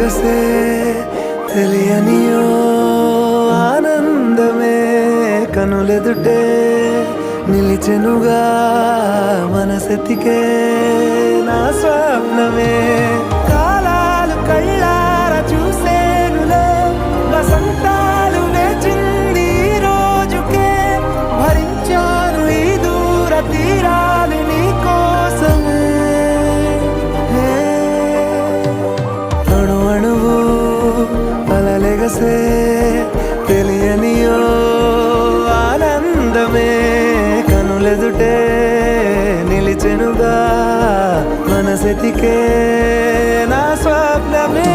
కలలెగసే తెలియనియో ఆనందమే కనులెదుటే నిలిచెనుగా మనసెతికే నా స్వప్నమే కాలాలు కళ్ళార చూసేనులే వసంతాలు వేచింది ఈ రోజుకే భరించాను ఈ దూర తీరాలు నీ కోసమే అణు అణువు అలలెగసే తెలియనియో ఆనందమే కనులెదుటే నిలిచెనుగా మనసెతికే నా స్వప్నమే